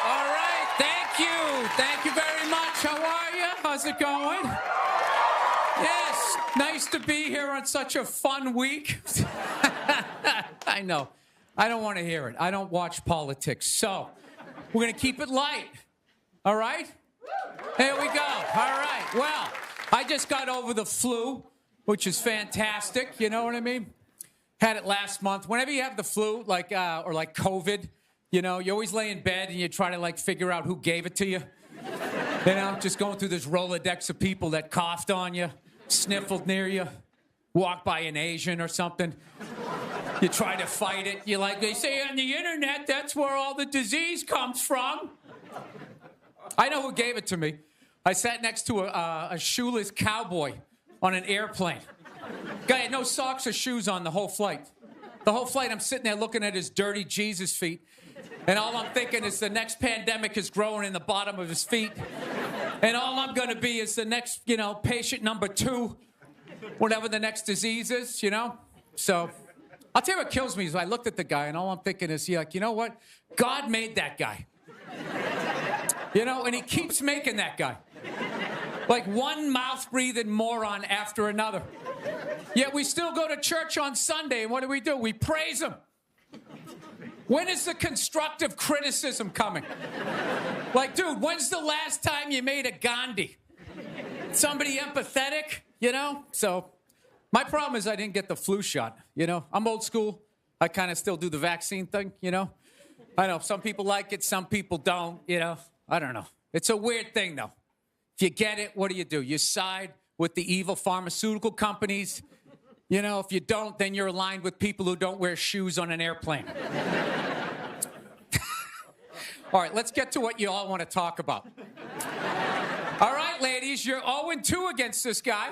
All right. Thank you. Thank you very much. How are you? How's it going? Yes. Nice to be here on such a fun week. I know. I don't want to hear it. I don't watch politics. So we're going to keep it light. All right? Here we go. All right. Well, I just got over the flu, which is fantastic. You know what I mean? Had it last month. Whenever you have the flu, like COVID, you know, you always lay in bed and you try to like figure out who gave it to you. You know, just going through this Rolodex of people that coughed on you, sniffled near you, walked by an Asian or something. You try to fight it. You like, they say on the internet, that's where all the disease comes from. I know who gave it to me. I sat next to a shoeless cowboy on an airplane. Guy had no socks or shoes on the whole flight. The whole flight, I'm sitting there looking at his dirty Jesus feet. And all I'm thinking is the next pandemic is growing in the bottom of his feet. And all I'm going to be is the next, you know, patient number 2, whatever the next disease is, you know? So I'll tell you what kills me is I looked at the guy and all I'm thinking is, like, you know what? God made that guy. You know, and he keeps making that guy. Like one mouth-breathing moron after another. Yet we still go to church on Sunday, and what do? We praise him. When is the constructive criticism coming? Like, dude, when's the last time you made a Gandhi? Somebody empathetic, you know? So my problem is I didn't get the flu shot, you know? I'm old school. I kind of still do the vaccine thing, you know? I know some people like it, some people don't, you know? I don't know. It's a weird thing, though. If you get it, what do? You side with the evil pharmaceutical companies. You know, if you don't, then you're aligned with people who don't wear shoes on an airplane. All right, let's get to what you all want to talk about. All right, ladies, you're 0-2 against this guy.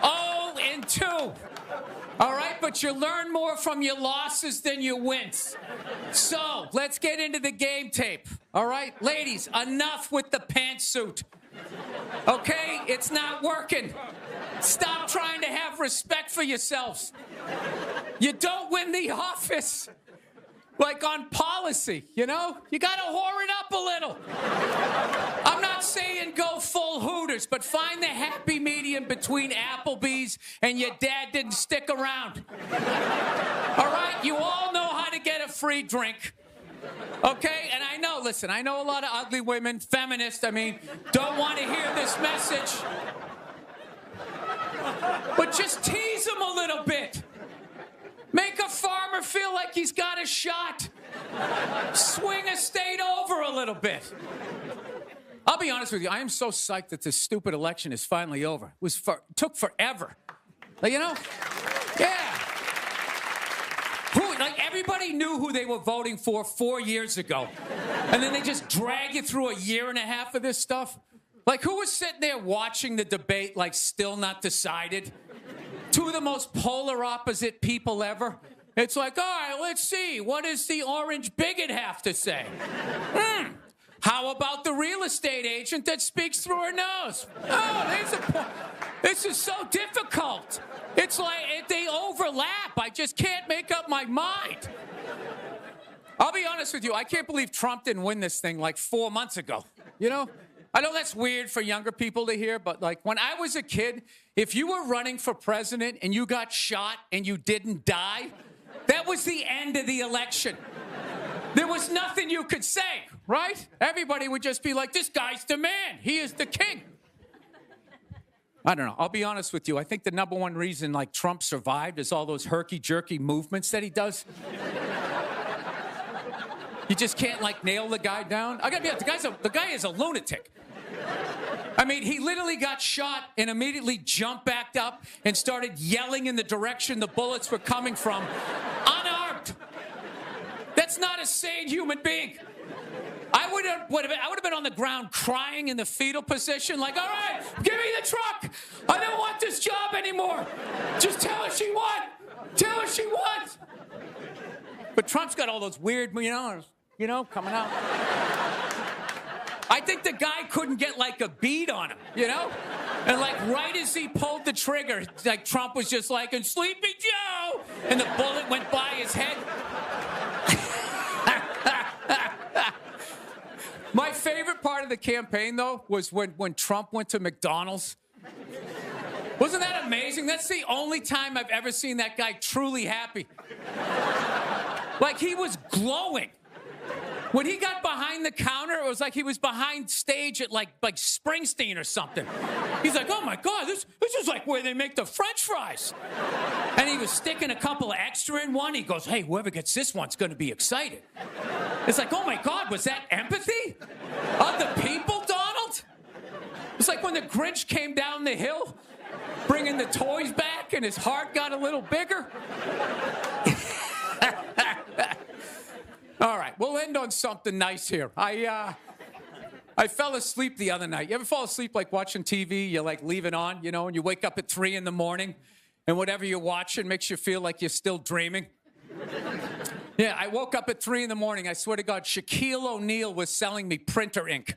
0-2. All right, but you learn more from your losses than your wins. So, let's get into the game tape. All right, ladies, enough with the pantsuit. Okay, it's not working. Stop trying to have respect for yourselves. You don't win the office. Like on policy, you know? You gotta whore it up a little. I'm not saying go full Hooters, but find the happy medium between Applebee's and your dad didn't stick around. All right? You all know how to get a free drink. Okay? And I know, listen, I know a lot of ugly women, feminists, don't want to hear this message. But just tease them a little bit. Make a farmer feel like he's got a shot. Swing a state over a little bit. I'll be honest with you, I am so psyched that this stupid election is finally over. It took forever. Like, you know? Yeah. Everybody knew who they were voting for 4 years ago. And then they just drag you through a year and a half of this stuff. Like, who was sitting there watching the debate, like, still not decided? Two of the most polar opposite people ever. It's like, all right, let's see. What does the orange bigot have to say? How about the real estate agent that speaks through her nose? Oh, there's a point. This is so difficult. It's like they overlap. I just can't make up my mind. I'll be honest with you. I can't believe Trump didn't win this thing like 4 months ago. You know? I know that's weird for younger people to hear, but like when I was a kid, if you were running for president and you got shot and you didn't die, that was the end of the election. There was nothing you could say, right? Everybody would just be like, this guy's the man. He is the king. I don't know. I'll be honest with you. I think the number one reason like Trump survived is all those herky-jerky movements that he does. You just can't like nail the guy down. I gotta be honest, the guy is a lunatic. He literally got shot and immediately jumped back up and started yelling in the direction the bullets were coming from, unarmed. That's not a sane human being. I would have been on the ground crying in the fetal position, like, all right, give me the truck. I don't want this job anymore. Just tell her she won. Tell her she won. But Trump's got all those weird, coming out. I think the guy couldn't get like a bead on him, you know? And like right as he pulled the trigger, like Trump was just like, and Sleepy Joe, and the bullet went by his head. part of the campaign, though, was when Trump went to McDonald's. Wasn't that amazing? That's the only time I've ever seen that guy truly happy. Like, he was glowing. When he got behind the counter, it was like he was behind stage at like Springsteen or something. He's like, oh my God, this is like where they make the French fries. And he was sticking a couple of extra in one. He goes, hey, whoever gets this one's gonna be excited. It's like, oh my God, was that empathy? Of the people, Donald? It's like when the Grinch came down the hill, bringing the toys back, and his heart got a little bigger. All right, we'll end on something nice here. I fell asleep the other night. You ever fall asleep like watching TV? You like leave it on, you know, and you wake up at 3 in the morning, and whatever you're watching makes you feel like you're still dreaming. Yeah, I woke up at 3 in the morning. I swear to God, Shaquille O'Neal was selling me printer ink.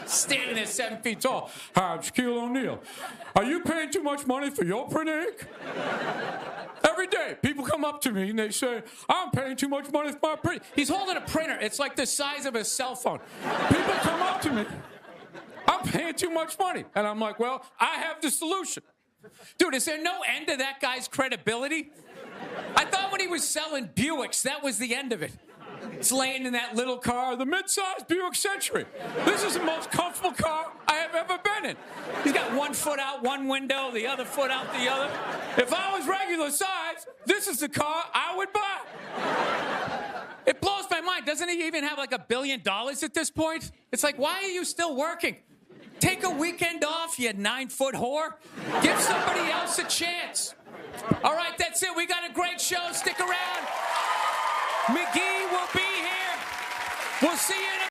Standing there 7 feet tall. Hi, I'm Shaquille O'Neal. Are you paying too much money for your printer ink? Every day, people come up to me and they say, I'm paying too much money for my printer. He's holding a printer. It's like the size of a cell phone. People come up to me. I'm paying too much money. And I'm like, well, I have the solution. Dude, is there no end to that guy's credibility? I thought when he was selling Buicks, that was the end of it. It's laying in that little car, the mid-sized Buick Century. This is the most comfortable car I have ever been in. He's got one foot out one window, the other foot out the other. If I was regular size, this is the car I would buy. It blows my mind. Doesn't he even have like $1 billion at this point? It's like, why are you still working? Take a weekend off, you 9-foot whore. Give somebody else a chance. All right, that's it. We got a great show. Stick around. McGee will be here. We'll see you next